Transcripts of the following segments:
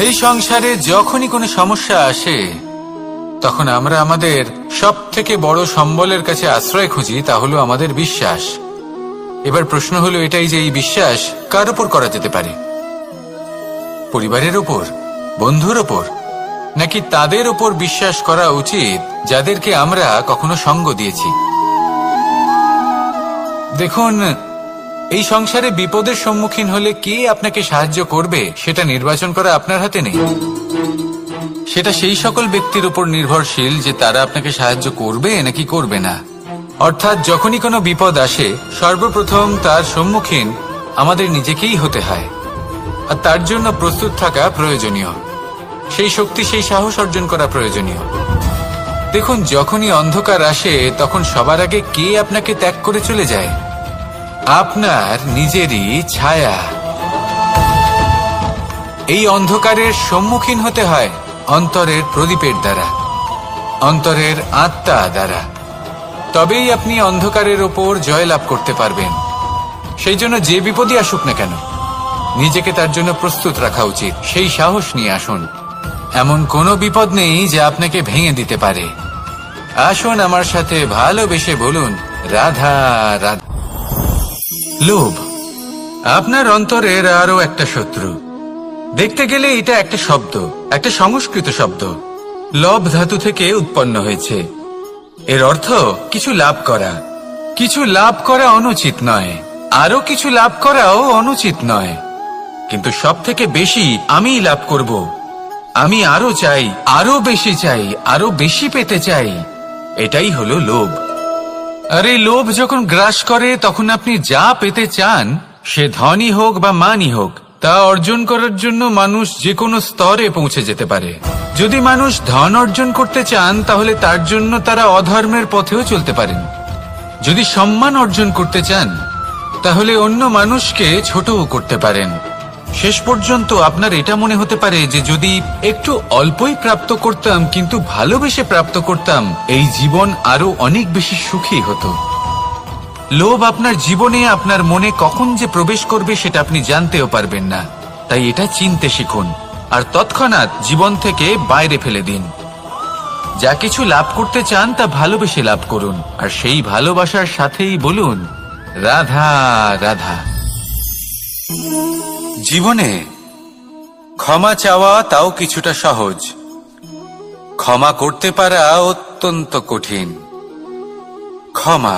এই সংসারে যখনই কোনো সমস্যা আসে তখন আমরা আমাদের সব থেকে বড় সম্বলের কাছে আশ্রয় খুঁজি, তা হলো আমাদের বিশ্বাস। এবার প্রশ্ন হলো এটাই যে এই বিশ্বাস কার উপর করা যেতে পারে? পরিবারের উপর, বন্ধুর উপর, নাকি তাদের উপর বিশ্বাস করা উচিত যাদেরকে আমরা কখনো সঙ্গ দিয়েছি? দেখুন, এই সংসারে বিপদের সম্মুখীন হলে কে আপনাকে সাহায্য করবে সেটা নির্বাচন করা আপনার হাতে নেই। সেটা সেই সকল ব্যক্তির উপর নির্ভরশীল যে তারা আপনাকে সাহায্য করবে নাকি করবে না। অর্থাৎ যখনই কোনো বিপদ আসে সর্বপ্রথম তার সম্মুখীন আমাদের নিজেকেই হতে হয়, আর তার জন্য প্রস্তুত থাকা প্রয়োজনীয়। সেই শক্তি, সেই সাহস অর্জন করা প্রয়োজনীয়। দেখুন, যখনই অন্ধকার আসে তখন সবার আগে কে আপনাকে ত্যাগ করে চলে যায়? আপনার নিজেরই ছায়া। এই অন্ধকারের সম্মুখীন হতে হয় অন্তরের প্রদীপের দ্বারা, অন্তরের আত্মা দ্বারা। তবেই আপনি অন্ধকারের ওপর জয়লাভ করতে পারবেন। সেই জন্য যে বিপদই আসুক না কেন নিজেকে তার জন্য প্রস্তুত রাখা উচিত। সেই সাহস নিয়ে আসুন। এমন কোনো বিপদ নেই যা আপনাকে ভেঙে দিতে পারে। আসুন আমার সাথে ভালোবেসে বলুন, রাধা রাধা। লোভ আপনার অন্তরের আরো একটা শত্রু। দেখতে গেলে এটা একটা শব্দ, একটা সংস্কৃত শব্দ। লব ধাতু থেকে উৎপন্ন হয়েছে। এর অর্থ কিছু লাভ করা। কিছু লাভ করা অনুচিত নয়, আরো কিছু লাভ করাও অনুচিত নয়, কিন্তু সব থেকে বেশি আমি লাভ করব, আমি আরো চাই, আরো বেশি চাই, আরো বেশি পেতে চাই, এটাই হলো লোভ। আর এই লোভ যখন গ্রাস করে তখন আপনি যা পেতে চান, সে ধনই হোক বা মানই হোক, তা অর্জন করার জন্য মানুষ যে কোনো স্তরে পৌঁছে যেতে পারে। যদি মানুষ ধন অর্জন করতে চান তাহলে তার জন্য তারা অধর্মের পথেও চলতে পারেন। যদি সম্মান অর্জন করতে চান তাহলে অন্য মানুষকে ছোটও করতে পারেন। শেষ পর্যন্ত আপনার এটা মনে হতে পারে যে যদি একটু অল্পই প্রাপ্ত করতাম, কিন্তু ভালোবেসে প্রাপ্ত করতাম, এই জীবন আরো অনেক বেশি সুখী হতো। লোভ আপনার জীবনে, আপনার মনে কখন যে প্রবেশ করবে সেটা আপনি জানতেও পারবেন না। তাই এটা চিনতে শিখুন আর তৎক্ষণাৎ জীবন থেকে বাইরে ফেলে দিন। যা কিছু লাভ করতে চান তা ভালোবেসে লাভ করুন, আর সেই ভালোবাসার সাথেই বলুন, রাধা রাধা। জীবনে ক্ষমা চাওয়া তাও কিছুটা সহজ, ক্ষমা করতে পারা অত্যন্ত কঠিন। ক্ষমা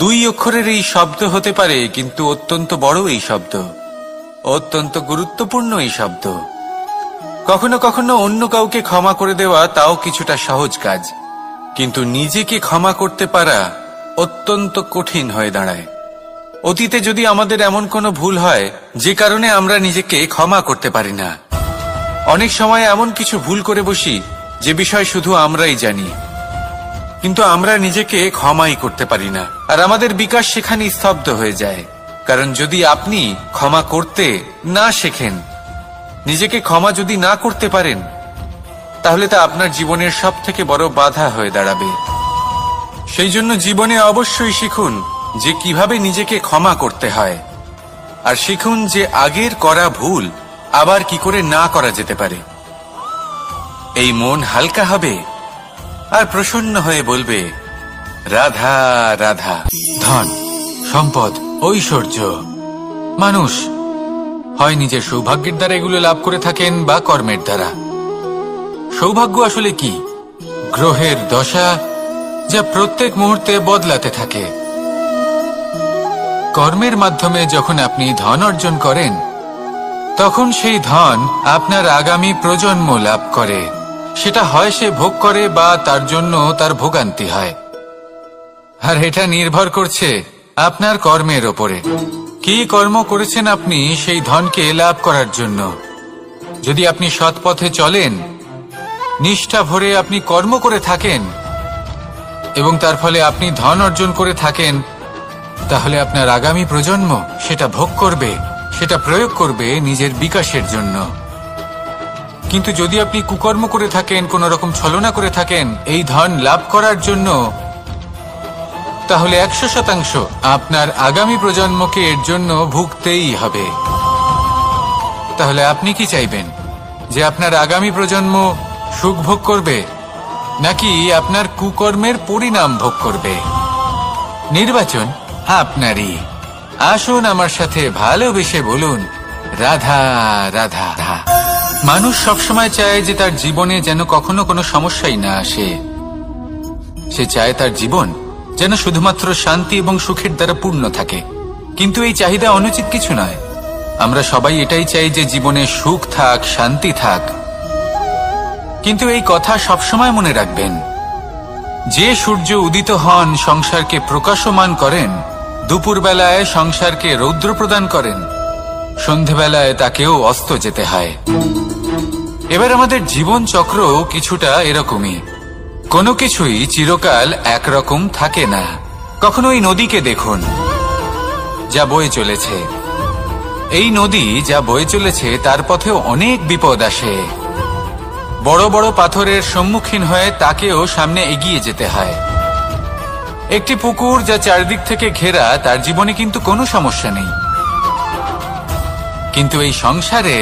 দুই অক্ষরের এই শব্দ হতে পারে, কিন্তু অত্যন্ত বড় এই শব্দ, অত্যন্ত গুরুত্বপূর্ণ এই শব্দ। কখনো কখনো অন্য কাউকে ক্ষমা করে দেওয়া তাও কিছুটা সহজ কাজ, কিন্তু নিজেকে ক্ষমা করতে পারা অত্যন্ত কঠিন হয়ে দাঁড়ায়। অতীতে যদি আমাদের এমন কোনো ভুল হয় যে কারণে আমরা নিজেকে ক্ষমা করতে পারি না, অনেক সময় এমন কিছু ভুল করে বসি যে বিষয় শুধু আমরাই জানি, কিন্তু আমরা নিজেকে ক্ষমাই করতে পারি না, আর আমাদের বিকাশ সেখানেই স্তব্ধ হয়ে যায়। কারণ যদি আপনি ক্ষমা করতে না শেখেন, নিজেকে ক্ষমা যদি না করতে পারেন, তাহলে তা আপনার জীবনের সব থেকে বড় বাধা হয়ে দাঁড়াবে। সেই জন্য জীবনে অবশ্যই শিখুন যে কিভাবে নিজেকে ক্ষমা করতে হয়, আর শিখুন যে আগের করা ভুল আবার কি করে না করা যেতে পারে। এই মন হালকা হবে আর প্রসন্ন হয়ে বলবে, রাধা রাধা। ধন, সম্পদ, ঐশ্বর্য, মানুষ হয় নিজের সৌভাগ্যের দ্বারা এগুলো লাভ করে থাকেন বা কর্মের দ্বারা। সৌভাগ্য আসলে কি? গ্রহের দশা যা প্রত্যেক মুহূর্তে বদলাতে থাকে। কর্মের মাধ্যমে যখন আপনি ধন অর্জন করেন তখন সেই ধন আপনার আগামী প্রজন্ম লাভ করে। সেটা হয় সে ভোগ করে বা তার জন্য তার ভোগান্তি হয়, আর এটা নির্ভর করছে আপনার কর্মের ওপরে। কি কর্ম করেছেন আপনি সেই ধনকে লাভ করার জন্য? যদি আপনি সৎ পথে চলেন, নিষ্ঠা ভরে আপনি কর্ম করে থাকেন এবং তার ফলে আপনি ধন অর্জন করে থাকেন, তাহলে আপনার আগামী প্রজন্ম সেটা ভোগ করবে, সেটা প্রয়োগ করবে নিজের বিকাশের জন্য। কিন্তু যদি আপনি কুকর্ম করে থাকেন, কোন রকম ছলনা করে থাকেন এই ধন লাভ করার জন্য, তাহলে 100% আপনার আগামী প্রজন্মকে এর জন্য ভুগতেই হবে। তাহলে আপনি কি চাইবেন? যে আপনার আগামী প্রজন্ম সুখ ভোগ করবে নাকি আপনার কুকর্মের পরিণাম ভোগ করবে? নির্বাচন আপনারই। আসুন আমার সাথে ভালোবেসে বলুন, রাধা রাধা। মানুষ সবসময় চায় যে তার জীবনে যেন কখনো কোনো সমস্যাই না আসে। সে চায় তার জীবন যেন শুধুমাত্র শান্তি এবং সুখের দ্বারা পূর্ণ থাকে। কিন্তু এই চাহিদা অনুচিত কিছু নয়। আমরা সবাই এটাই চাই যে জীবনে সুখ থাক, শান্তি থাক। কিন্তু এই কথা সবসময় মনে রাখবেন, যে সূর্য উদিত হন সংসারকে প্রকাশমান করেন, দুপুরবেলায় সংসারকে রৌদ্র প্রদান করেন, সন্ধেবেলায় তাকেও অস্ত যেতে হয়। এবার আমাদের জীবন চক্র কিছুটা এরকমই। কোনো কিছুই চিরকাল একরকম থাকে না। কখনো এই নদীকে দেখুন যা বয়ে চলেছে। এই নদী যা বয়ে চলেছে তার পথেও অনেক বিপদ আসে। বড় বড় পাথরের সম্মুখীন হয়ে তাকেও সামনে এগিয়ে যেতে হয়। একটি পুকুর যা চারদিক থেকে ঘেরা, তার জীবনে কিন্তু কোনো সমস্যা নেই। কিন্তু এই সংসারে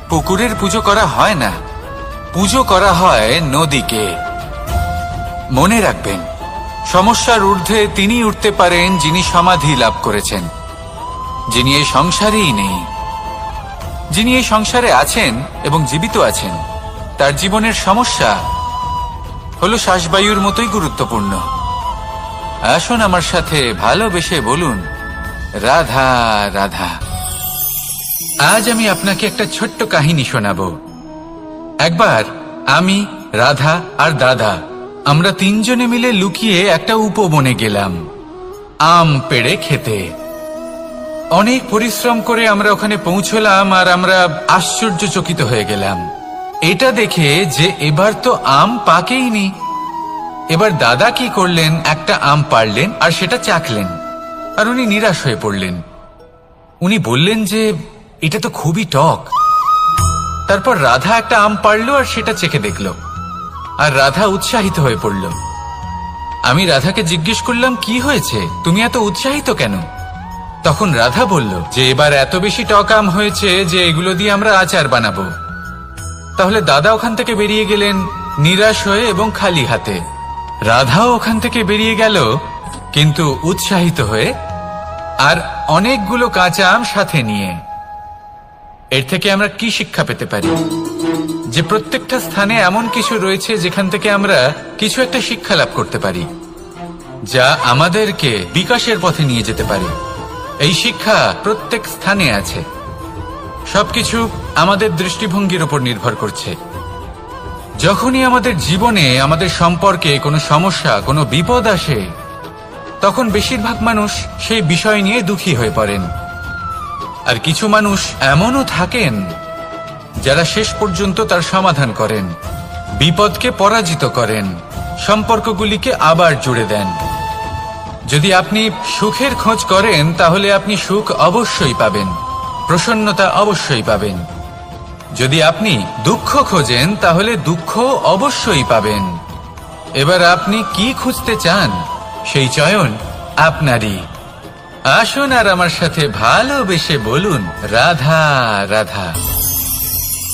পুকুরের পুজো করা হয় না, পুজো করা হয় নদীকে। মনে রাখবেন, সমস্যার ঊর্ধ্বে তিনি উঠতে পারেন যিনি সমাধি লাভ করেছেন, যিনি এই সংসারেই নেই। যিনি এই সংসারে আছেন এবং জীবিত আছেন, তার জীবনের সমস্যা হলো শ্বাসবায়ুর মতোই গুরুত্বপূর্ণ। আসুন আমার সাথে ভালোবেসে বলুন, রাধা রাধা। আজ আমি আপনাকে একটা ছোট্ট কাহিনী শোনাবো। একবার আমি, রাধা আর দাদা, আমরা তিনজনে মিলে লুকিয়ে একটা উপবনে গেলাম আম পেড়ে খেতে। অনেক পরিশ্রম করে আমরা ওখানে পৌঁছলাম আর আমরা আশ্চর্যচকিত হয়ে গেলাম এটা দেখে যে এবার তো আম পাকেইনি। এবার দাদা কি করলেন, একটা আম পাড়লেন আর সেটা চাখলেন, আর উনি নিরাশ হয়ে পড়লেন। উনি বললেন যে এটা তো খুবই টক। তারপর রাধা একটা আম পাড়লো আর সেটা চেখে দেখল, আর রাধা উৎসাহিত হয়ে পড়ল। আমি রাধাকে জিজ্ঞেস করলাম, কি হয়েছে, তুমি এত উৎসাহিত কেন? তখন রাধা বলল যে এবার এত বেশি টক আম হয়েছে যে এগুলো দিয়ে আমরা আচার বানাবো। তাহলে দাদা ওখান থেকে বেরিয়ে গেলেন নিরাশ হয়ে এবং খালি হাতে। রাধাও ওখান থেকে বেরিয়ে গেল কিন্তু উৎসাহিত হয়ে, আর অনেকগুলো কাঁচা আম সাথে নিয়ে। এর থেকে আমরা কি শিক্ষা পেতে পারি? যে প্রত্যেকটা স্থানে এমন কিছু রয়েছে যেখান থেকে আমরা কিছু একটা শিক্ষা লাভ করতে পারি, যা আমাদেরকে বিকাশের পথে নিয়ে যেতে পারে। এই শিক্ষা প্রত্যেক স্থানে আছে। সবকিছু আমাদের দৃষ্টিভঙ্গির উপর নির্ভর করছে। যখনই আমাদের জীবনে, আমাদের সম্পর্কে কোনো সমস্যা, কোনো বিপদ আসে, তখন বেশিরভাগ মানুষ সেই বিষয় নিয়ে দুঃখী হয়ে পড়েন। আর কিছু মানুষ এমনও থাকেন যারা শেষ পর্যন্ত তার সমাধান করেন, বিপদকে পরাজিত করেন, সম্পর্কগুলিকে আবার জুড়ে দেন। যদি আপনি সুখের খোঁজ করেন তাহলে আপনি সুখ অবশ্যই পাবেন, প্রসন্নতা অবশ্যই পাবেন। যদি আপনি দুঃখ খোঁজেন তাহলে দুঃখ অবশ্যই পাবেন। এবার আপনি কি খুঁজতে চান, সেই চয়ন আপনারই। আসুন আর আমার সাথে ভালোবেসে বলুন, রাধা রাধা।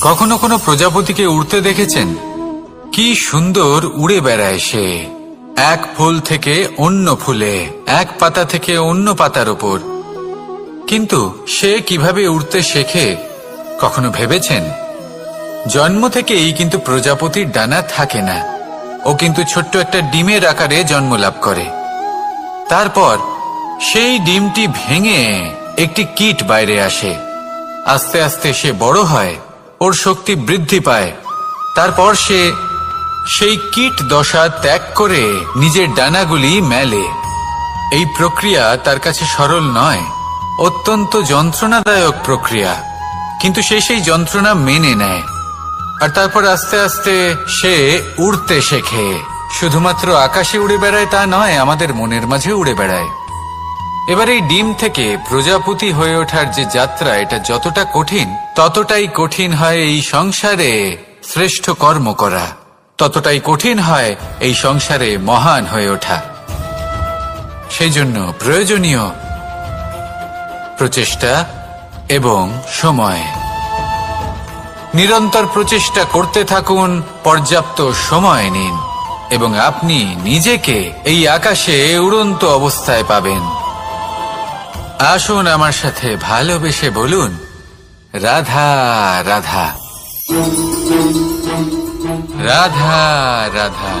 কখনো কোনো প্রজাপতিকে উড়তে দেখেছেন? কি সুন্দর উড়ে বেড়ায় সে, এক ফুল থেকে অন্য ফুলে, এক পাতা থেকে অন্য পাতার ওপর। কিন্তু সে কিভাবে উড়তে শেখে কখনো ভেবেছেন? জন্ম থেকেই কিন্তু প্রজাপতির ডানা থাকে না। ও কিন্তু ছোট্ট একটা ডিমের আকারে জন্ম লাভ করে। তারপর সেই ডিমটি ভেঙে একটি কীট বাইরে আসে। আস্তে আস্তে সে বড় হয়, ওর শক্তি বৃদ্ধি পায়। তারপর সে সেই কীট দশা ত্যাগ করে নিজের ডানাগুলি মেলে। এই প্রক্রিয়া তার কাছে সরল নয়, অত্যন্ত যন্ত্রণাদায়ক প্রক্রিয়া, কিন্তু সে সেই যন্ত্রণা মেনে নেয়। আর তারপর আস্তে আস্তে সে উড়তে শেখে। শুধুমাত্র আকাশে উড়ে বেড়ায় তা নয়, আমাদের মনের মাঝে উড়ে বেড়ায়। এবার এই ডিম থেকে প্রজাপতি হয়ে ওঠার যে যাত্রা, এটা যতটা কঠিন, ততটাই কঠিন হয় এই সংসারে শ্রেষ্ঠ কর্ম করা, ততটাই কঠিন হয় এই সংসারে মহান হয়ে ওঠা। সেই জন্য প্রয়োজনীয় প্রচেষ্টা এবং সময়। নিরন্তর প্রচেষ্টা করতে থাকুন, পর্যাপ্ত সময় নিন এবং আপনি নিজেকে এই আকাশে উড়ন্ত অবস্থায় পাবেন। আসুন আমার সাথে ভালোবেসে বলুন, রাধা রাধা, রাধা রাধা।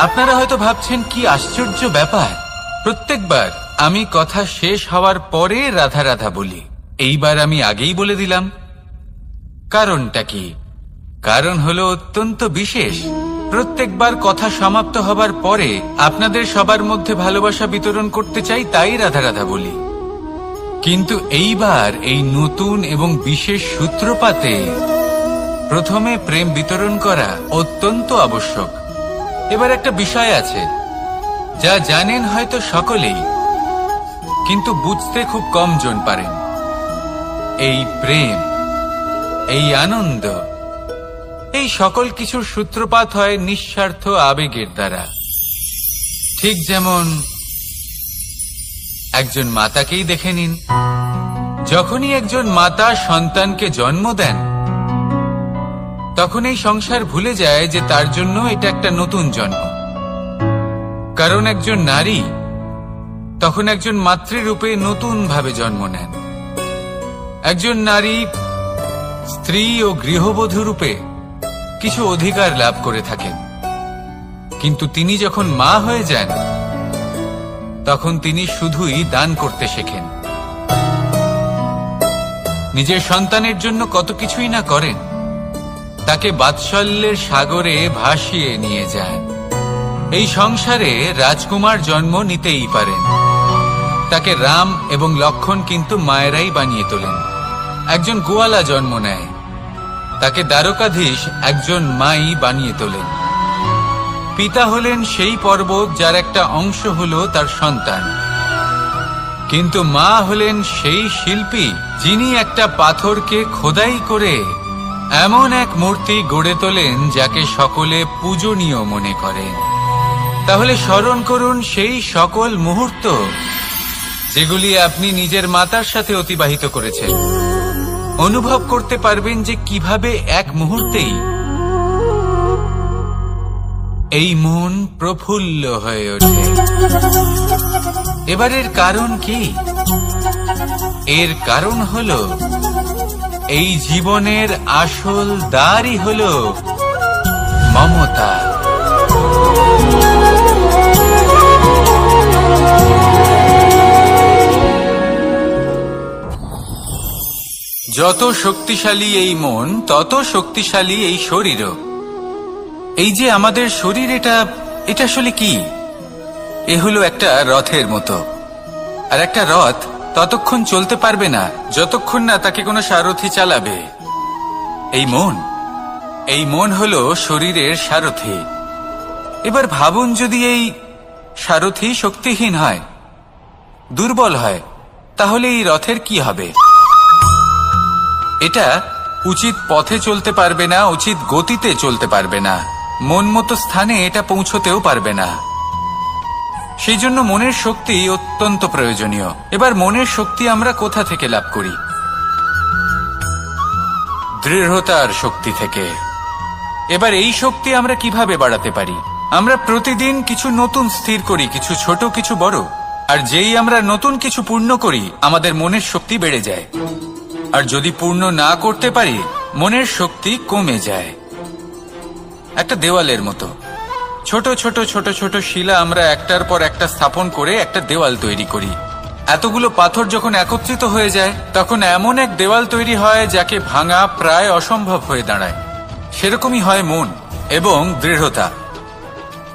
আপনারা হয়তো ভাবছেন কি আশ্চর্য ব্যাপার, প্রত্যেকবার আমি কথা শেষ হওয়ার পরে রাধা রাধা বলি। এইবার আমি আগেই বলে দিলাম। কারণটা কি? কারণ হলো অত্যন্ত বিশেষ। প্রত্যেকবার কথা সমাপ্ত হবার পরে আপনাদের সবার মধ্যে ভালোবাসা বিতরণ করতে চাই, তাই রাধা রাধা বলি। কিন্তু এইবার এই নতুন এবং বিশেষ সূত্রপাতে প্রথমে প্রেম বিতরণ করা অত্যন্ত আবশ্যক। এবার একটা বিষয় আছে যা জানেন হয়তো সকলেই, কিন্তু বুঝতে খুব কম জন পারেন। এই প্রেম, এই আনন্দ, এই সকল কিছুর সূত্রপাত হয় নিঃস্বার্থ আবেগের দ্বারা। ঠিক যেমন একজন মাতাকেই দেখে নিন। যখনই একজন মাতা সন্তানকে জন্ম দেন, তখন এই সংসার ভুলে যায় যে তার জন্য এটা একটা নতুন জন্ম। কারণ একজন নারী তখন একজন মাতৃরূপে নতুন ভাবে জন্ম নেন। একজন নারী স্ত্রী ও গৃহবধূ রূপে কিছু অধিকার লাভ করে থাকেন, কিন্তু তিনি যখন মা হয়ে যান তখন তিনি শুধুই দান করতে শেখেন। নিজের সন্তানের জন্য কত কিছুই না করেন, তাকে বাৎসল্যের সাগরে ভাসিয়ে নিয়ে যান। এই সংসারে রাজকুমার জন্ম নিতেই পারেন, তাকে রাম এবং লক্ষণ কিন্তু মায়েরাই বানিয়ে তোলেন। একজন গোয়ালা জন্ম নেয়, তাকে দ্বারকাধীশ একজন মাই বানিয়ে তোলেন। পিতা হলেন সেই পর্বত যার একটা অংশ হলো তার সন্তান, কিন্তু মা হলেন সেই শিল্পী যিনি একটা পাথরকে খোদাই করে এমন এক মূর্তি গড়ে তোলেন যাকে সকলে পূজনীয় মনে করেন। তাহলে স্মরণ করুন সেই সকল মুহূর্ত যেগুলি আপনি নিজের মাতার সাথে অতিবাহিত করেছেন। অনুভব করতে পারবেন যে কিভাবে এক মুহূর্তেই এই মন প্রফুল্ল হয়ে ওঠে। এবারের কারণ কি? এর কারণ হলো এই জীবনের আসল দ্বারই হলো মমতা। যত শক্তিশালী এই মন, তত শক্তিশালী এই শরীরও। এই যে আমাদের শরীর, এটা আসলে কি? এ হলো একটা রথের মতো। আর একটা রথ ততক্ষণ চলতে পারবে না যতক্ষণ না তাকে কোনো সারথি চালাবে। এই মন হলো শরীরের সারথি। এবার ভাবুন, যদি এই সারথি শক্তিহীন হয়, দুর্বল হয়, তাহলে এই রথের কি হবে? এটা উচিত পথে চলতে পারবে না, উচিত গতিতে চলতে পারবে না, মন মতো স্থানে এটা পৌঁছতেও পারবে না। সেই জন্য মনের শক্তি অত্যন্ত প্রয়োজনীয়। এবার মনের শক্তি আমরা কোথা থেকে লাভ করি? দৃঢ়তার শক্তি থেকে। এবার এই শক্তি আমরা কিভাবে বাড়াতে পারি? আমরা প্রতিদিন কিছু নতুন স্থির করি, কিছু ছোট কিছু বড়। আর যেই আমরা নতুন কিছু পূর্ণ করি, আমাদের মনের শক্তি বেড়ে যায়। আর যদি পূর্ণ না করতে পারি, মনের শক্তি কমে যায়। একটা দেওয়ালের মতো ছোট ছোট ছোট ছোট শিলা আমরা একটার পর একটা স্থাপন করে একটা দেওয়াল তৈরি করি। এতগুলো পাথর যখন একত্রিত হয়ে যায়, তখন এমন এক দেওয়াল তৈরি হয় যাকে ভাঙা প্রায় অসম্ভব হয়ে দাঁড়ায়। সেরকমই হয় মন এবং দৃঢ়তা।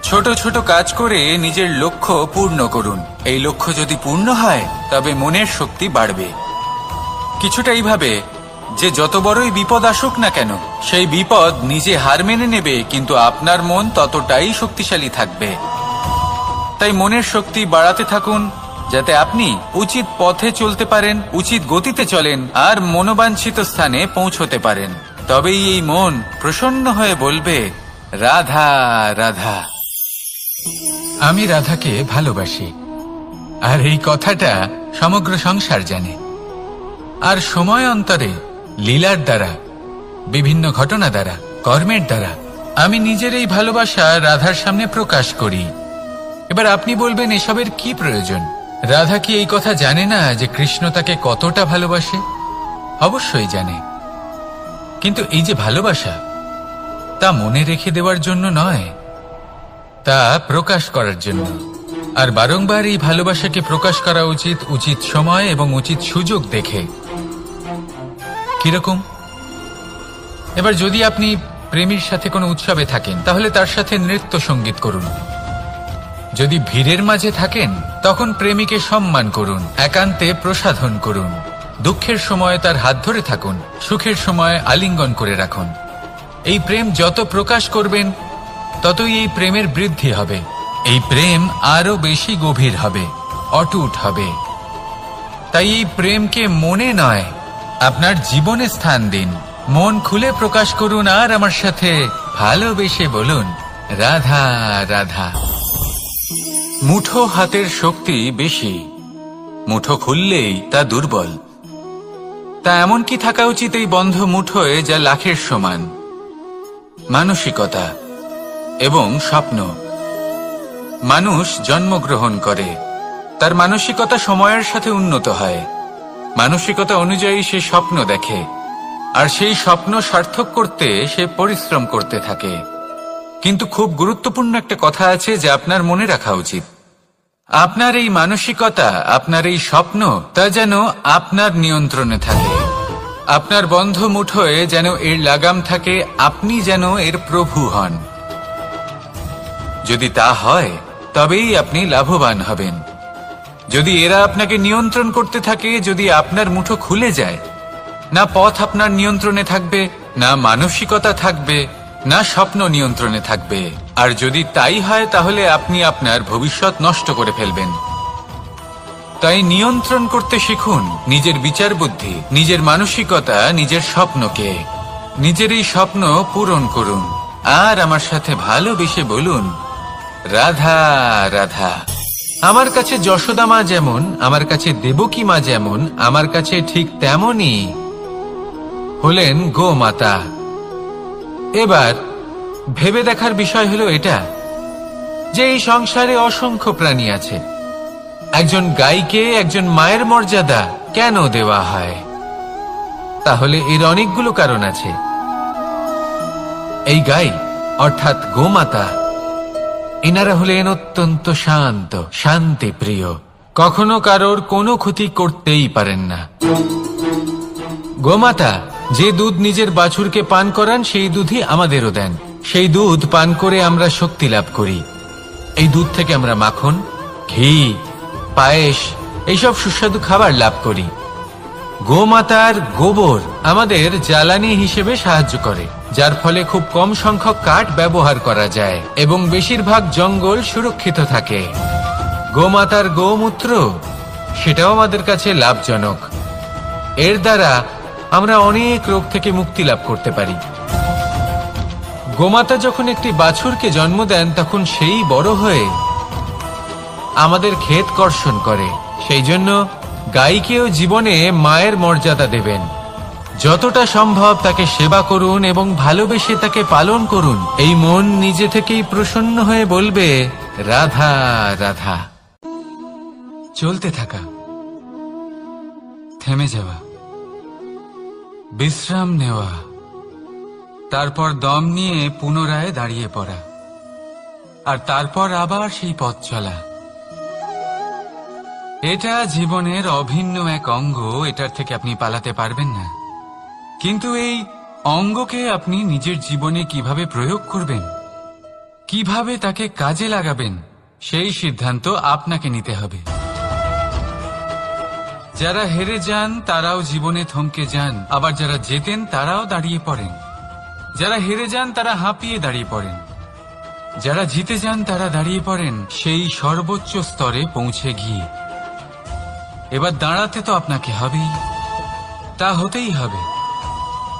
ছোট ছোট কাজ করে নিজের লক্ষ্য পূর্ণ করুন। এই লক্ষ্য যদি পূর্ণ হয়, তবে মনের শক্তি বাড়বে। কিছুটা এইভাবে যে যত বড়ই বিপদ আসুক না কেন, সেই বিপদ নিজে হার মেনে নেবে, কিন্তু আপনার মন ততটাই শক্তিশালী থাকবে। তাই মনের শক্তি বাড়াতে থাকুন, যাতে আপনি উচিত পথে চলতে পারেন, উচিত গতিতে চলেন আর মনোবাঞ্ছিত স্থানে পৌঁছতে পারেন। তবেই এই মন প্রসন্ন হয়ে বলবে, রাধা রাধা। আমি রাধাকে ভালোবাসি, আর এই কথাটা সমগ্র সংসার জানে। আর সময় অন্তরে লীলার দ্বারা, বিভিন্ন ঘটনা দ্বারা, কর্মের দ্বারা আমি নিজের এই ভালোবাসা রাধার সামনে প্রকাশ করি। এবার আপনি বলবেন, এসবের কি প্রয়োজন? রাধা কি এই কথা জানে না যে কৃষ্ণ তাকে কতটা ভালোবাসে? অবশ্যই জানে, কিন্তু এই যে ভালোবাসা, তা মনে রেখে দেওয়ার জন্য নয়, তা প্রকাশ করার জন্য। আর বারংবার এই ভালোবাসাকে প্রকাশ করা উচিত, উচিত সময় এবং উচিত সুযোগ দেখে। কিরকম? এবার যদি আপনি প্রেমীর সাথে কোনো উৎসবে থাকেন, তাহলে তার সাথে নৃত্য সঙ্গীত করুন। যদি ভিড়ের মাঝে থাকেন, তখন প্রেমীকে সম্মান করুন, একান্তে প্রসাধন করুন। দুঃখের সময় তার হাত ধরে থাকুন, সুখের সময় আলিঙ্গন করে রাখুন। এই প্রেম যত প্রকাশ করবেন, ততই এই প্রেমের বৃদ্ধি হবে। এই প্রেম আরো বেশি গভীর হবে, অটুট হবে। তাই এই প্রেমকে মনে নয়, আপনার জীবনে স্থান দিন। মন খুলে প্রকাশ করুন আর আমার সাথে ভালোবেসে বলুন, রাধা রাধা। মুঠো হাতের শক্তি বেশি, মুঠো খুললেই তা দুর্বল। তা এমন কি থাকা উচিত এই বন্ধ মুঠোয় যা লাখের সমান? মানসিকতা এবং স্বপ্ন। মানুষ জন্মগ্রহণ করে, তার মানসিকতা সময়ের সাথে উন্নত হয়। মানসিকতা অনুযায়ী সে স্বপ্ন দেখে, আর সেই স্বপ্ন সার্থক করতে সে পরিশ্রম করতে থাকে। কিন্তু খুব গুরুত্বপূর্ণ একটা কথা আছে যা আপনার মনে রাখা উচিত। আপনার এই মানসিকতা, আপনার এই স্বপ্ন, তা যেন আপনার নিয়ন্ত্রণে থাকে। আপনার বন্ধ মুঠোয় যেন এর লাগাম থাকে, আপনি যেন এর প্রভু হন। যদি তা হয়, তবেই আপনি লাভবান হবেন। যদি এরা আপনাকে নিয়ন্ত্রণ করতে থাকে, যদি আপনার মুঠো খুলে যায়, না পথ আপনার নিয়ন্ত্রণে থাকবে, না মানসিকতা থাকবে, না স্বপ্ন নিয়ন্ত্রণে থাকবে। আর যদি তাই হয়, তাহলে আপনি আপনার ভবিষ্যৎ নষ্ট করে ফেলবেন। তাই নিয়ন্ত্রণ করতে শিখুন নিজের বিচার বুদ্ধি, নিজের মানসিকতা, নিজের স্বপ্নকে। নিজের এই স্বপ্ন পূরণ করুন আর আমার সাথে ভালোবেসে বলুন, রাধা রাধা। আমার কাছে যশোদা মা যেমন, আমার কাছে দেবকী মা যেমন, আমার কাছে ঠিক তেমনই হলেন গোমাতা। এবার ভেবে দেখার বিষয় হলো এটা যে এই সংসারে অসংখ্য প্রাণী আছে। একজন গাইকে একজন মায়ের মর্যাদা কেন দেওয়া হয়? তাহলে এর অনেকগুলো কারণ আছে। এই গাই অর্থাৎ গোমাতা, এনারা হলেন অত্যন্ত শান্ত, শান্তি প্রিয়, কখনো কারোর কোনো ক্ষতি করতেই পারেন না। গোমাতা যে দুধ নিজের বাছুরকে পান করান, সেই দুধই আমাদেরও দেন। সেই দুধ পান করে আমরা শক্তি লাভ করি। এই দুধ থেকে আমরা মাখন, ঘি, পায়েস, এইসব সুস্বাদু খাবার লাভ করি। গোমাতার গোবর আমাদের জ্বালানি হিসেবে সাহায্য করে, যার ফলে খুব কম সংখ্যক কাঠ ব্যবহার করা যায় এবং বেশিরভাগ জঙ্গল সুরক্ষিত থাকে। গোমাতার গোমূত্র, সেটাও আমাদের কাছে লাভজনক। এর দ্বারা আমরা অনেক রোগ থেকে মুক্তি লাভ করতে পারি। গোমাতা যখন একটি বাছুরকে জন্ম দেন, তখন সেই বড় হয়ে আমাদের ক্ষেত কর্ষণ করে। সেই জন্য গাইকেও জীবনে মায়ের মর্যাদা দেবেন। যতটা সম্ভব তাকে সেবা করুন এবং ভালোবেসে তাকে পালন করুন। এই মন নিজে থেকেই প্রসন্ন হয়ে বলবে, রাধা রাধা। চলতে থাকা, থেমে যাওয়া, বিশ্রাম নেওয়া, তারপর দম নিয়ে পুনরায় দাঁড়িয়ে পড়া, আর তারপর আবার সেই পথ চলা। এটা জীবনের অভিন্ন এক অঙ্গ, এটার থেকে আপনি পালাতে পারবেন না। কিন্তু এই অঙ্গকে আপনি নিজের জীবনে কিভাবে প্রয়োগ করবেন, কিভাবে তাকে কাজে লাগাবেন, সেই সিদ্ধান্ত আপনাকে নিতে হবে। যারা হেরে যান তারাও জীবনে থমকে যান, আবার যারা জেতেন তারাও দাঁড়িয়ে পড়েন। যারা হেরে যান তারা হাঁপিয়ে দাঁড়িয়ে পড়েন, যারা জিতে যান তারা দাঁড়িয়ে পড়েন সেই সর্বোচ্চ স্তরে পৌঁছে গিয়ে। এবার দাঁড়াতে তো আপনাকে হবেই, তা হতেই হবে।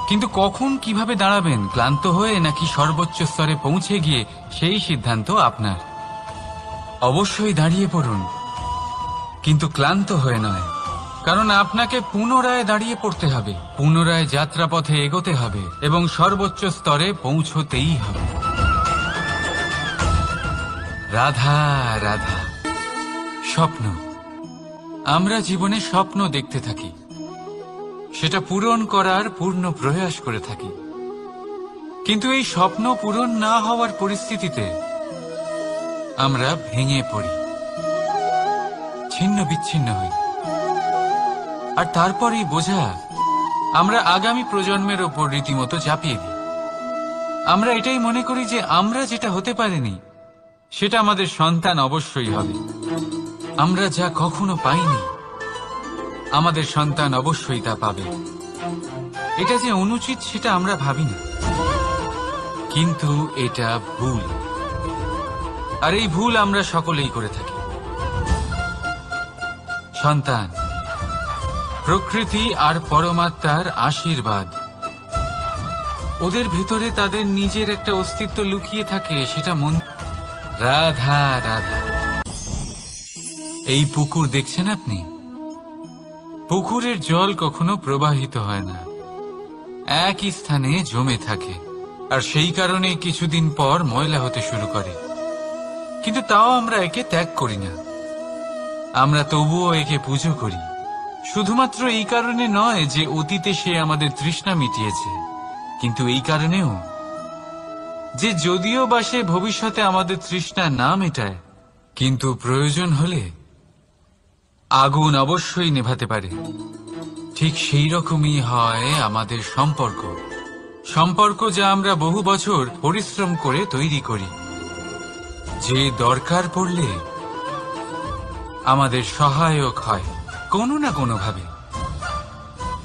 কিন্তু কখন, কিভাবে দাঁড়াবেন, ক্লান্ত হয়ে নাকি সর্বোচ্চ স্তরে পৌঁছে গিয়ে, সেই সিদ্ধান্ত আপনার। অবশ্যই দাঁড়িয়ে পড়ুন, কিন্তু ক্লান্ত হয়ে নয়। কারণ আপনাকে পুনরায় দাঁড়িয়ে পড়তে হবে, পুনরায় যাত্রাপথে এগোতে হবে এবং সর্বোচ্চ স্তরে পৌঁছতেই হবে। রাধা রাধা। স্বপ্ন, আমরা জীবনে স্বপ্ন দেখতে থাকি, সেটা পূরণ করার পূর্ণ প্রয়াস করে থাকি, কিন্তু এই স্বপ্ন পূরণ না হওয়ার পরিস্থিতিতে আমরা ভেঙে পড়ি, ছিন্ন বিচ্ছিন্ন হই। আর তারপরেই বোঝা আমরা আগামী প্রজন্মের ওপর রীতিমতো চাপিয়ে দিই। আমরা এটাই মনে করি যে আমরা যেটা হতে পারিনি সেটা আমাদের সন্তান অবশ্যই হবে। আমরা যা কখনো পাইনি আমাদের সন্তান অবশ্যই তা পাবে। এটা যে অনুচিত সেটা আমরা ভাবি না, কিন্তু এটা ভুল। আর এই ভুল আমরা সকলেই করে থাকি। সন্তান প্রকৃতি আর পরমাত্মার আশীর্বাদ। ওদের ভিতরে তাদের নিজের একটা অস্তিত্ব লুকিয়ে থাকে, সেটা মন। রাধা রাধা। এই পুকুর দেখছেন আপনি? পুকুরের জল কখনো প্রবাহিত হয় না, একই স্থানে জমে থাকে, আর সেই কারণে কিছুদিন পর ময়লা হতে শুরু করে। কিন্তু তাও আমরা একে ত্যাগ করি না, আমরা তবুও একে পুজো করি। শুধুমাত্র এই কারণে নয় যে অতীতে সে আমাদের তৃষ্ণা মিটিয়েছে, কিন্তু এই কারণেও যে যদিও বা সে ভবিষ্যতে আমাদের তৃষ্ণা না মেটায়, কিন্তু প্রয়োজন হলে আগুন অবশ্যই নেভাতে পারে। ঠিক সেই রকমই হয় আমাদের সম্পর্ক, সম্পর্ক যা আমরা বহু বছর পরিশ্রম করে তৈরি করি, যে দরকার পড়লে আমাদের সহায়ক হয় কোনো না কোনোভাবে।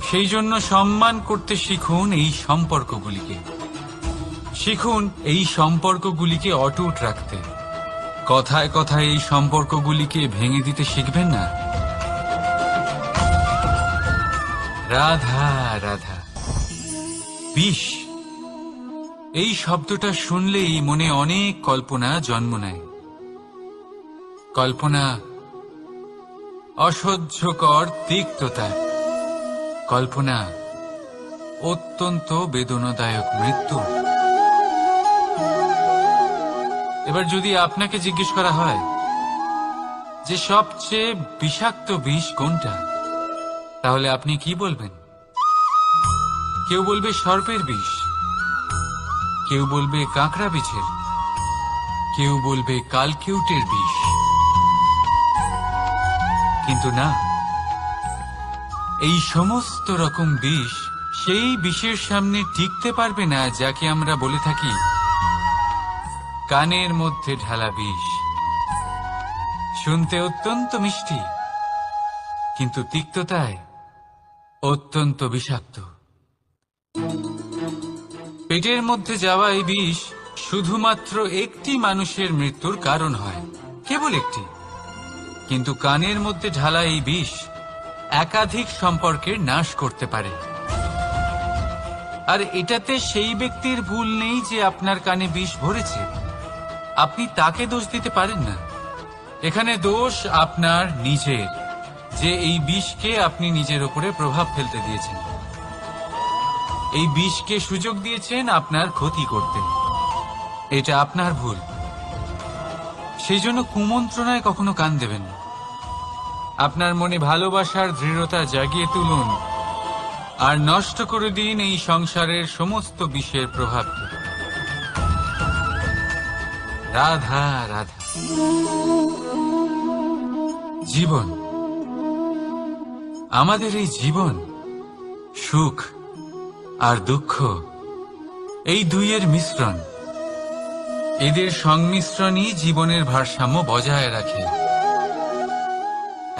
সেই জন্য সম্মান করতে শিখুন এই সম্পর্কগুলিকে, শিখুন এই সম্পর্কগুলিকে অটুট রাখতে। কথায় কথায় এই সম্পর্কগুলিকে ভেঙে দিতে শিখবেন না। রাধা রাধা। বিষ, এই শব্দটা শুনলেই মনে অনেক কল্পনা জন্ম নেয়। কল্পনা অসহ্যকর তিক্ততা, কল্পনা অত্যন্ত বেদনাদায়ক মৃত্যু। এবার যদি আপনাকে জিজ্ঞেস করা হয় যে সবচেয়ে বিষাক্ত বিষ কোনটা, তাহলে আপনি কি বলবেন? কেউ বলবে সর্পের বিষ, কেউ বলবে কাঁকড়া বিছের, কেউ বলবে কালকিউটের বিষ। কিন্তু না, এই সমস্ত রকম বিষ সেই বিষের সামনে টিকতে পারবে না যাকে আমরা বলে থাকি কানের মধ্যে ঢালা বিষ। শুনতে অত্যন্ত মিষ্টি, কিন্তু তিক্ততায় অত্যন্ত বিষাক্ত। পেটের মধ্যে যাওয়া এই বিষ শুধুমাত্র একটি মানুষের মৃত্যুর কারণ হয়, কেবল একটি। কিন্তু কানের মধ্যে ঢালা এই বিষ একাধিক সম্পর্কের নাশ করতে পারে। আর এটাতে সেই ব্যক্তির ভুল নেই যে আপনার কানে বিষ ভরেছে, আপনি তাকে দোষ দিতে পারেন না। এখানে দোষ আপনার নিজের, যে এই বিষকে আপনি নিজের উপরে প্রভাব ফেলতে দিয়েছেন, এই বিষকে সুযোগ দিয়েছেন আপনার ক্ষতি করতে। এটা আপনার ভুল। সেই জন্য কুমন্ত্রণায় কখনো কান দেবেন না। আপনার মনে ভালোবাসার দৃঢ়তা জাগিয়ে তুলুন আর নষ্ট করে দিন এই সংসারের সমস্ত বিষের প্রভাবকে। রাধা রাধা। জীবন, আমাদের এই জীবন, সুখ আর দুঃখ, এই দুইয়ের মিশ্রণ। এদের সংমিশ্রণই জীবনের ভারসাম্য বজায় রাখে।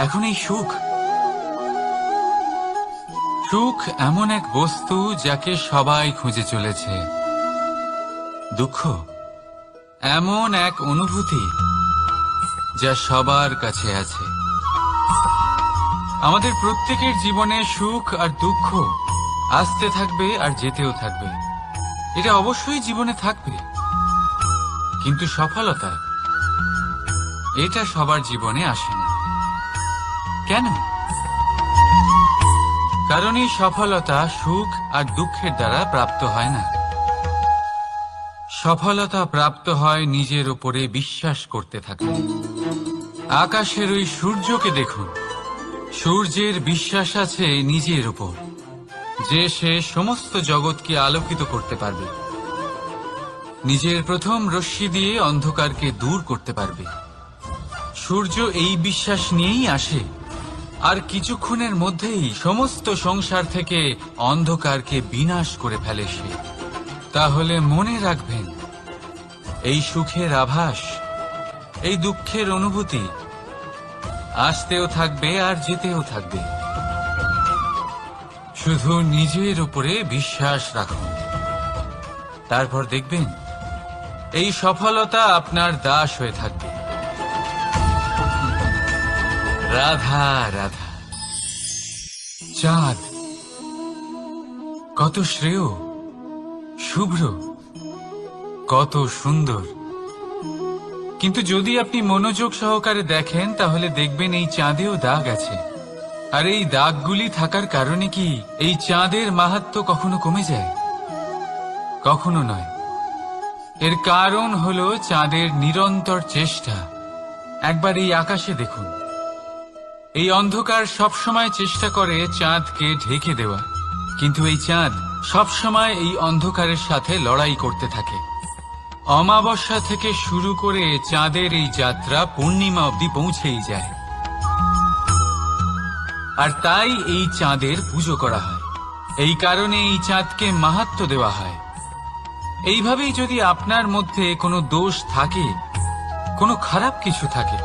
এখন এই সুখ, সুখ এমন এক বস্তু যাকে সবাই খুঁজে চলেছে। দুঃখ এমন এক অনুভূতি যা সবার কাছে আছে। আমাদের প্রত্যেকের জীবনে সুখ আর দুঃখ আসতে থাকবে আর যেতেও থাকবে। এটা অবশ্যই জীবনে থাকবে, কিন্তু সফলতা এটা সবার জীবনে আসে না। কেন? কারণ এই সফলতা সুখ আর দুঃখের দ্বারা প্রাপ্ত হয় না। সফলতা প্রাপ্ত হয় নিজের উপরে বিশ্বাস করতে থাকলে। আকাশের ওই সূর্যকে দেখুন, সূর্যের বিশ্বাস আছে নিজের উপর যে সে সমস্ত জগৎকে আলোকিত করতে পারবে, নিজের প্রথম রশ্মি দিয়ে অন্ধকারকে দূর করতে পারবে। সূর্য এই বিশ্বাস নিয়েই আসে, আর কিছুক্ষণের মধ্যেই সমস্ত সংসার থেকে অন্ধকারকে বিনাশ করে ফেলে সে। তাহলে মনে রাখবেন, এই সুখের আভাস, এই দুঃখের অনুভূতি আসতেও থাকবে আর যেতেও থাকবে। শুধু নিজের উপরে বিশ্বাস রাখুন, তারপর দেখবেন এই সফলতা আপনার দাস হয়ে থাকবে। রাধা রাধা। চাঁদ কত শ্রেয়, শুভ্র, কত সুন্দর। কিন্তু যদি আপনি মনোযোগ সহকারে দেখেন তাহলে দেখবেন এই চাঁদেও দাগ আছে। আর এই দাগগুলি থাকার কারণে কি এই চাঁদের মাহাত্ম্য কখনো কমে যায়? কখনো নয়। এর কারণ হলো চাঁদের নিরন্তর চেষ্টা। একবার এই আকাশে দেখুন, এই অন্ধকার সবসময় চেষ্টা করে চাঁদকে ঢেকে দেওয়া, কিন্তু এই চাঁদ সবসময় এই অন্ধকারের সাথে লড়াই করতে থাকে। অমাবস্যা থেকে শুরু করে চাঁদের এই যাত্রা পূর্ণিমা অবধি পৌঁছেই যায়। আর তাই এই চাঁদের পুজো করা হয়, এই কারণে এই চাঁদকে মাহাত্ম্য দেওয়া হয়। এইভাবেই যদি আপনার মধ্যে কোনো দোষ থাকে, কোনো খারাপ কিছু থাকে,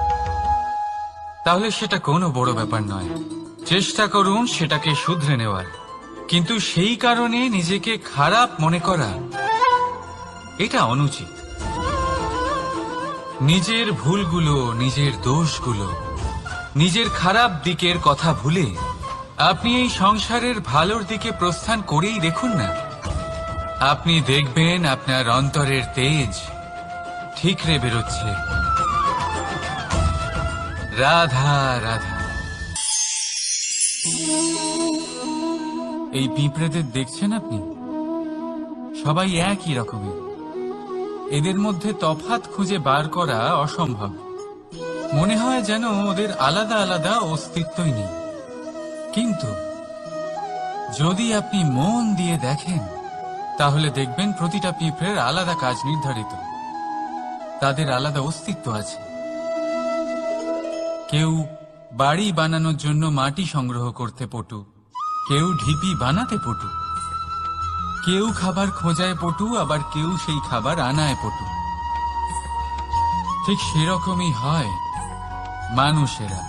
তাহলে সেটা কোনো বড় ব্যাপার নয়। চেষ্টা করুন সেটাকে শুধরে নেওয়ার, কিন্তু সেই কারণে নিজেকে খারাপ মনে করা এটা অনুচিত। নিজের ভুলগুলো, নিজের দোষগুলো, নিজের খারাপ দিকের কথা ভুলে আপনি এই সংসারের ভালোর দিকে প্রস্থান করেই দেখুন না। আপনি দেখবেন আপনার অন্তরের তেজ ঠিকরে বেরোচ্ছে। রাধা রাধা। এই পিঁপড়েদের দেখছেন আপনি? সবাই একই রকমের। এদের মধ্যে তফাৎ খুঁজে বার করা অসম্ভব। মনে হয় যেন ওদের আলাদা আলাদা অস্তিত্বই নেই। কিন্তু যদি আপনি মন দিয়ে দেখেন তাহলে দেখবেন প্রতিটা পিঁপড়ের আলাদা কাজ নির্ধারিত, তাদের আলাদা অস্তিত্ব আছে। কেউ বাড়ি বানানোর জন্য মাটি সংগ্রহ করতে পটু, কেউ ঢিপি বানাতে পটু, কেউ খাবার খোঁজায় পটু, আবার কেউ সেই খাবার আনায় পটু। ঠিক সেরকমই হয় মানুষেরা।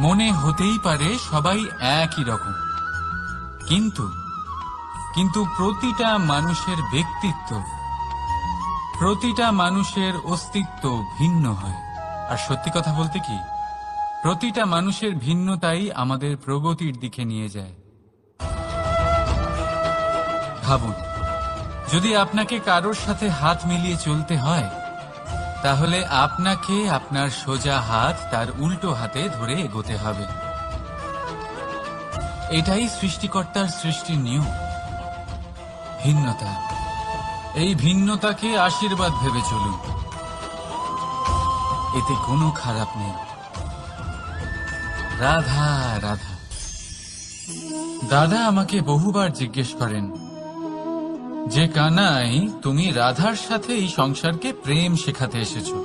মনে হতেই পারে সবাই একই রকম, কিন্তু প্রতিটা মানুষের ব্যক্তিত্ব, প্রতিটা মানুষের অস্তিত্ব ভিন্ন হয়। আর সত্যি কথা বলতে কি, প্রতিটা মানুষের ভিন্নতাই আমাদের প্রগতির দিকে নিয়ে যায়। ভাবুন, যদি আপনাকে কারোর সাথে হাত মিলিয়ে চলতে হয়, তাহলে আপনাকে আপনার সোজা হাত তার উল্টো হাতে ধরে এগোতে হবে। এটাই সৃষ্টিকর্তার সৃষ্টির নিয়ম। ভিন্নতা, এই ভিন্নতাকে আশীর্বাদ ভেবে চলুন, এতে কোনো খারাপ নেই। রাধা রাধা। দাদা আমাকে বহুবার জিজ্ঞেস করেন যে কানাই, তুমি রাধার সাথে এই সংসারকে প্রেম শেখাতে এসেছো,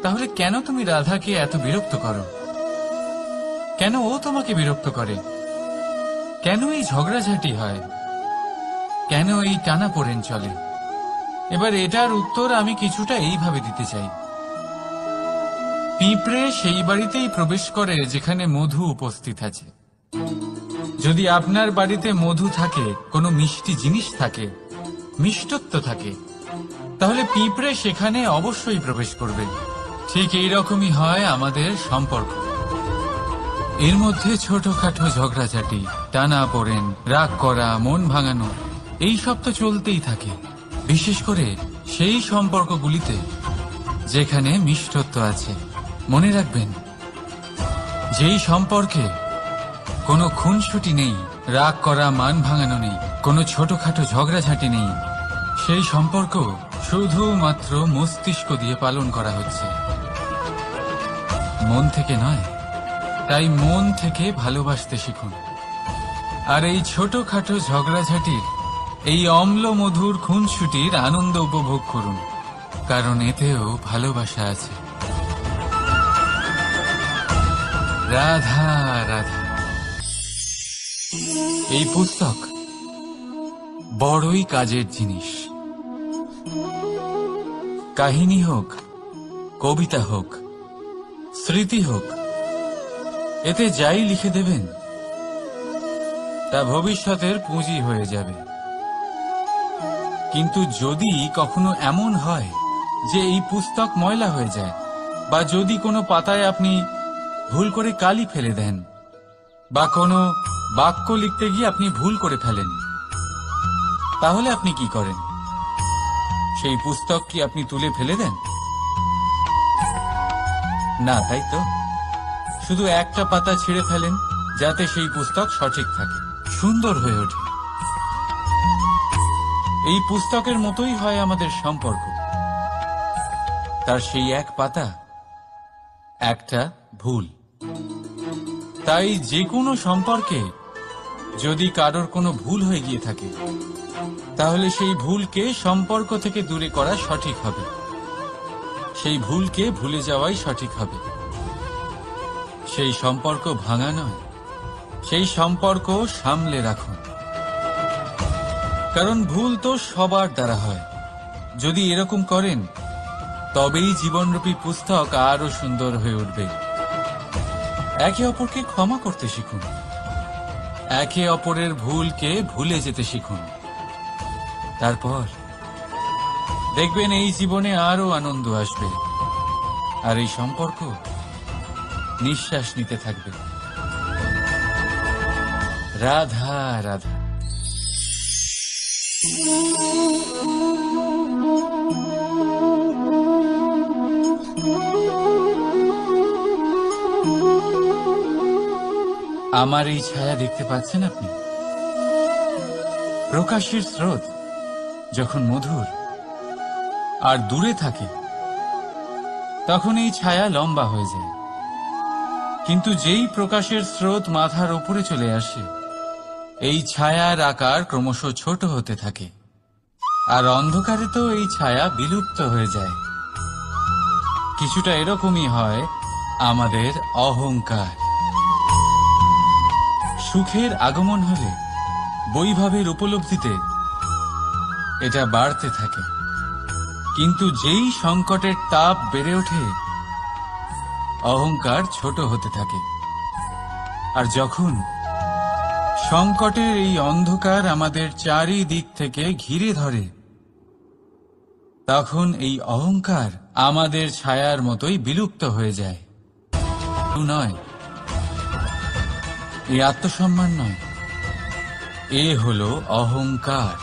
তাহলে কেন তুমি রাধাকে এত বিরক্ত করো? কেন ও তোমাকে বিরক্ত করে? কেন এই ঝগড়াঝাটি হয়? কেন এই টানাপোড়েন চলে? এবার এটার উত্তর আমি কিছুটা এইভাবে দিতে চাই। পিঁপড়ে সেই বাড়িতেই প্রবেশ করে যেখানে মধু উপস্থিত আছে। যদি আপনার বাড়িতে মধু থাকে, কোনো মিষ্টি জিনিস থাকে, মিষ্টত্ব থাকে, তাহলে পিঁপড়ে সেখানে অবশ্যই প্রবেশ করবে। ঠিক এইরকমই হয় আমাদের সম্পর্ক। এর মধ্যে ছোটখাটো ঝগড়াঝাটি, টানাপোড়েন, রাগ করা, মন ভাঙানো, এই সব তো চলতেই থাকে। বিশেষ করে সেই সম্পর্কগুলিতে যেখানে মিষ্টত্ব আছে। মনে রাখবেন, যেই সম্পর্কে কোনো খুনসুটি নেই, রাগ করা, মান ভাঙানো নেই, কোনো ছোটখাটো ঝগড়াঝাঁটি নেই। সেই সম্পর্ক শুধুমাত্র মস্তিষ্ক দিয়ে পালন করা হচ্ছে, মন থেকে নয়। তাই মন থেকে ভালোবাসতে শিখুন। আর এই ছোটখাটো ঝগড়াঝাঁটির, এই অম্ল মধুর খুনসুটির আনন্দ উপভোগ করুন, কারণ এতেও ভালোবাসা আছে। রাধা রাধা। এই পুস্তক বড়ই কাজের জিনিস। কাহিনী হোক, কবিতা হোক, স্মৃতি হোক, এতে যাই লিখে দেবেন তা ভবিষ্যতের পুঁজি হয়ে যাবে। কিন্তু যদি কখনো এমন হয় যে এই পুস্তক ময়লা হয়ে যায়, বা যদি কোনো পাতায় আপনি ভুল করে কালি ফেলে দেন, বা কোনো বাক্য লিখতে গিয়ে আপনি ভুল করে ফেলেন, তাহলে আপনি কি করেন? সেই পুস্তক কি আপনি তুলে ফেলে দেন? না, তাই তো। শুধু একটা পাতা ছিঁড়ে ফেলেন, যাতে সেই পুস্তক সঠিক থাকে, সুন্দর হয়ে ওঠে। এই পুস্তকের মতোই হয় আমাদের সম্পর্ক। তার সেই এক পাতা, একটা ভুল। তাই যে কোনো সম্পর্কে যদি কারোর কোনো ভুল হয়ে গিয়ে থাকে, তাহলে সেই ভুলকে সম্পর্ক থেকে দূরে করা সঠিক হবে। সেই ভুলকে ভুলে যাওয়াই সঠিক হবে। সেই সম্পর্ক ভাঙা নয়, সেই সম্পর্ক সামলে রাখুন। কারণ ভুল তো সবার দ্বারা হয়। যদি এরকম করেন, তবেই জীবনরূপী পুস্তক আরো সুন্দর হয়ে উঠবে। একে অপরকে ক্ষমা করতে শিখুন, একে অপরের ভুলকে ভুলে যেতে শিখুন। তারপর দেখবেন এই জীবনে আরো আনন্দ আসবে, আর এই সম্পর্ক নিঃশ্বাস নিতে থাকবে। রাধা রাধা। আমার এই ছায়া দেখতে পাচ্ছেন আপনি? প্রকাশের স্রোত যখন মধুর আর দূরে থাকে, তখন এই ছায়া লম্বা হয়ে যায়। কিন্তু যেই প্রকাশের স্রোত মাথার উপরে চলে আসে, এই ছায়ার আকার ক্রমশ ছোট হতে থাকে। আর অন্ধকারে তো এই ছায়া বিলুপ্ত হয়ে যায়। কিছুটা এরকমই হয় আমাদের অহংকার। সুখের আগমন হলে, বৈভবের উপলব্ধিতে এটা বাড়তে থাকে। কিন্তু যেই সংকটের তাপ বেড়ে ওঠে, অহংকার ছোট হতে থাকে। আর যখন সংকটের এই অন্ধকার আমাদের চারিদিক থেকে ঘিরে ধরে, তখন এই অহংকার আমাদের ছায়ার মতোই বিলুপ্ত হয়ে যায়। নয়, এই আত্মসম্মান নয়, এ হলো অহংকার।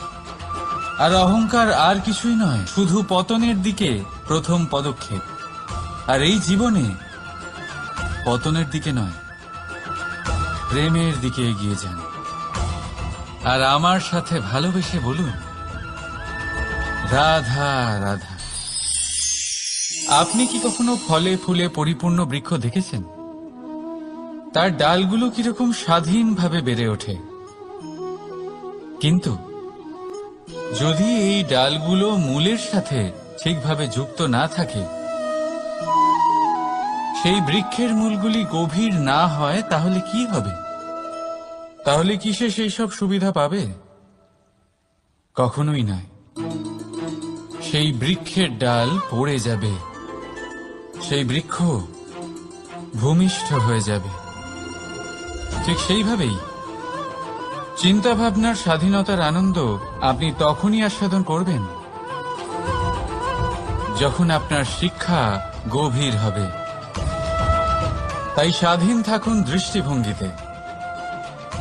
আর অহংকার আর কিছুই নয়, শুধু পতনের দিকে প্রথম পদক্ষেপ। আর এই জীবনে পতনের দিকে নয়, প্রেমের দিকে এগিয়ে যান। আর আমার সাথে ভালোবেসে বলুন, রাধা রাধা। আপনি কি কখনো ফলে ফুলে পরিপূর্ণ বৃক্ষ দেখেছেন? তার ডালগুলো কিরকম স্বাধীনভাবে বেড়ে ওঠে। কিন্তু যদি এই ডালগুলো মূলের সাথে ঠিকভাবে যুক্ত না থাকে, সেই বৃক্ষের মূলগুলি গভীর না হয়, তাহলে কি হবে? তাহলে কি সে সেই সব সুবিধা পাবে? কখনোই নয়। সেই বৃক্ষের ডাল পড়ে যাবে, সেই বৃক্ষ ভূমিষ্ঠ হয়ে যাবে। ঠিক সেইভাবেই চিন্তাভাবনার স্বাধীনতার আনন্দ আপনি তখনই আস্বাদন করবেন, যখন আপনার শিক্ষা গভীর হবে। তাই স্বাধীন থাকুন দৃষ্টিভঙ্গিতে,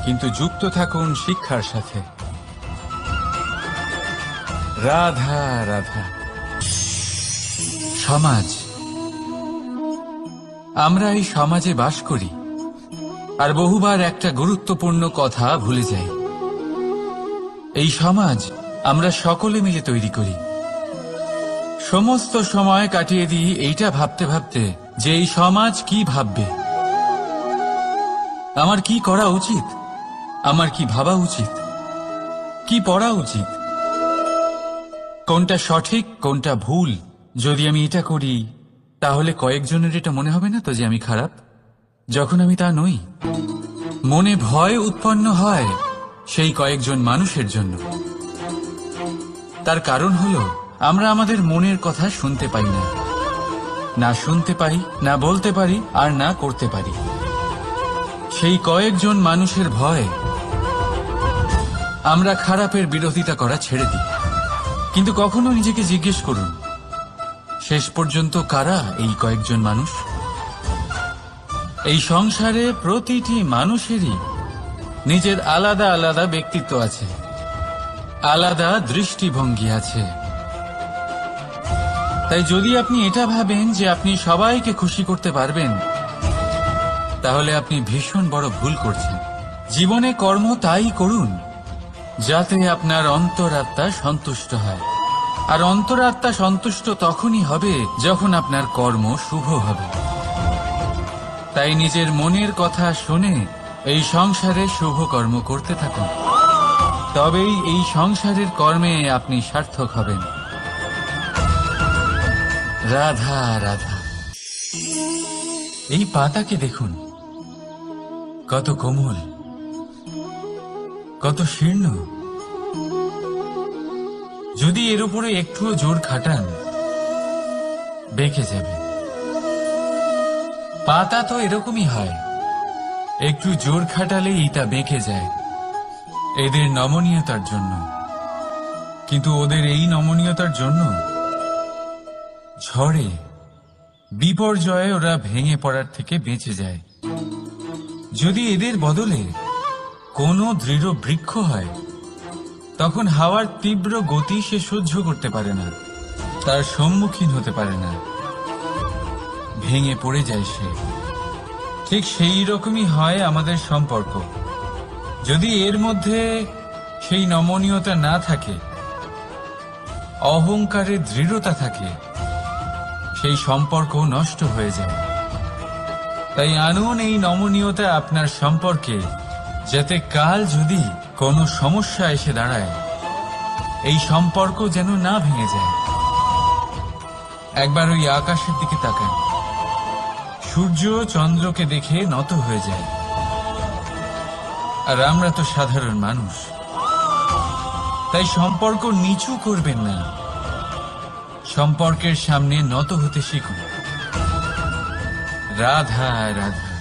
কিন্তু যুক্ত থাকুন শিক্ষার সাথে। রাধা রাধা। সমাজ, আমরা এই সমাজে বাস করি। আর বহুবার একটা গুরুত্বপূর্ণ কথা ভুলে যাই। এই সমাজ আমরা সকলে মিলে তৈরি করি। সমস্ত সময় কাটিয়ে দিই এইটা ভাবতে ভাবতে যে এই সমাজ কি ভাববে, আমার কি করা উচিত, আমার কি ভাবা উচিত, কি পড়া উচিত, কোনটা সঠিক কোনটা ভুল। যদি আমি এটা করি তাহলে কয়েকজনের এটা মনে হবে না তো যে আমি খারাপ, যখন আমি তা নই। মনে ভয় উৎপন্ন হয় সেই কয়েকজন মানুষের জন্য। তার কারণ হলো আমরা আমাদের মনের কথা শুনতে পাই না, না শুনতে পাই, না বলতে পারি, আর না করতে পারি। সেই কয়েকজন মানুষের ভয় আমরা খারাপের বিরোধিতা করা ছেড়ে দিই। কিন্তু কখনো নিজেকে জিজ্ঞেস করুন, শেষ পর্যন্ত কারা এই কয়েকজন মানুষ? এই সংসারে প্রতিটি মানুষেরই নিজের আলাদা আলাদা ব্যক্তিত্ব আছে, আলাদা দৃষ্টিভঙ্গি আছে। তাই যদি আপনি এটা ভাবেন যে আপনি সবাইকে খুশি করতে পারবেন, তাহলে আপনি ভীষণ বড় ভুল করছেন। জীবনে কর্ম তাই করুন যাতে আপনার অন্তরাত্মা সন্তুষ্ট হয়। আর অন্তরাত্মা সন্তুষ্ট তখনই হবে যখন আপনার কর্ম শুভ হবে। তাই নিজের মনের কথা শুনে এই সংসারে শুভ কর্ম করতে থাকুন, তবেই এই সংসারের কর্মে আপনি সার্থক হবেন। রাধা রাধা। এই পাতাকে দেখুন, কত কোমল, কত শীর্ণ। যদি এর উপরে একটুও জোর খাটান বেঁকে যাবে। পাতা তো এরকমই হয়, একটু জোর খাটালেই তা বেঁকে যায় এদের নমনীয়তার জন্য। কিন্তু ওদের এই নমনীয়তার জন্য ঝড়ে বিপর্যয়ে ওরা ভেঙে পড়ার থেকে বেঁচে যায়। যদি এদের বদলে কোনো দৃঢ় বৃক্ষ হয়, তখন হাওয়ার তীব্র গতি সে সহ্য করতে পারে না, তার সম্মুখীন হতে পারে না, ভেঙে পড়ে যায় সে। ঠিক সেই রকমই হয় আমাদের সম্পর্ক। যদি এর মধ্যে সেই নমনীয়তা না থাকে, অহংকারের দৃঢ়তা থাকে, সেই সম্পর্ক নষ্ট হয়ে যায়। তাই আনুন এই নমনীয়তা আপনার সম্পর্কে, যাতে কাল যদি কোনো সমস্যা এসে দাঁড়ায় এই সম্পর্ক যেন না ভেঙে যায়। একবার ওই আকাশের দিকে তাকান, সূর্য চন্দ্রকে দেখে নত হয়ে যায়। আর আমরা তো সাধারণ মানুষ, তাই সম্পর্ক নিচু করবেন না, সম্পর্কের সামনে নত হতে শিখুন। রাধা রাধা।